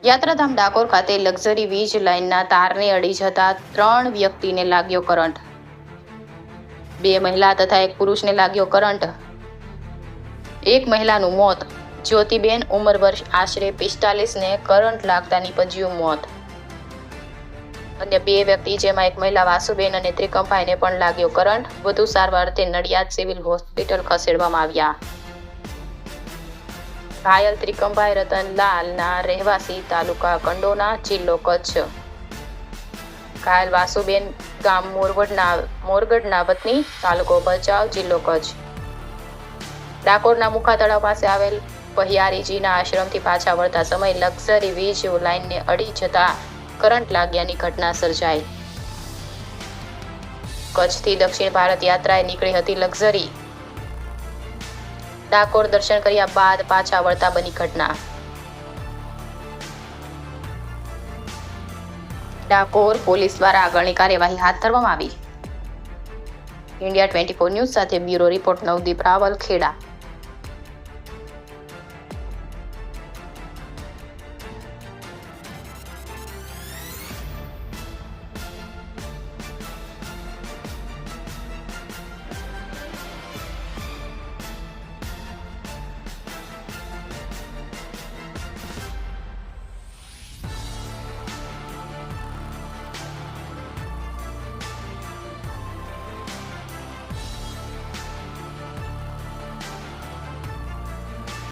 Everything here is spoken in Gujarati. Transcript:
યાત્રાધામ ડાકોર ખાતે લક્ઝરી વીજ લાઇનના તારને અડી જતા 3 વ્યક્તિને લાગ્યો કરંટ. 2 મહિલા તથા 1 પુરુષને લાગ્યો કરંટ. એક મહિલાનું મોત. જ્યોતિબેન ઉંમર વર્ષ આશરે 45 ને કરંટ લાગતા નીપજ્યું મોત. અન્ય 2 વ્યક્તિ જેમાં એક મહિલા વાસુબેન અને ત્રિકમભાઈને પણ લાગ્યો કરંટ. વધુ સારવાર અર્થે નડિયાદ સિવિલ હોસ્પિટલ ખસેડવામાં આવ્યા. ઘાયલ ત્રિકમભાઈ રતનલાલના રહેવાસી તાલુકા કંડોના, જિલ્લો કચ્છ. ઘાયલ વાસુબેન ગામ મોરગઢના વતની, તાલુકો ભચાઉ, જિલ્લો કચ્છ. ડાકોરના મુખા તળાવ પાસે આવેલ પહિયારીજીના આશ્રમથી પાછા વળતા સમયે લક્ઝરી વીજ લાઇનને અડી જતા કરંટ લાગ્યાની ઘટના સર્જાઈ. કચ્છથી દક્ષિણ ભારત યાત્રાએ નીકળી હતી લક્ઝરી. ડાકોર દર્શન કર્યા બાદ પાછા વળતા બની ઘટના. ડાકોર પોલીસ દ્વારા આગળની કાર્યવાહી હાથ ધરવામાં આવી. ઇન્ડિયા 24 ન્યૂઝ સાથે બ્યુરો રિપોર્ટ નવદીપ રાવલ, ખેડા.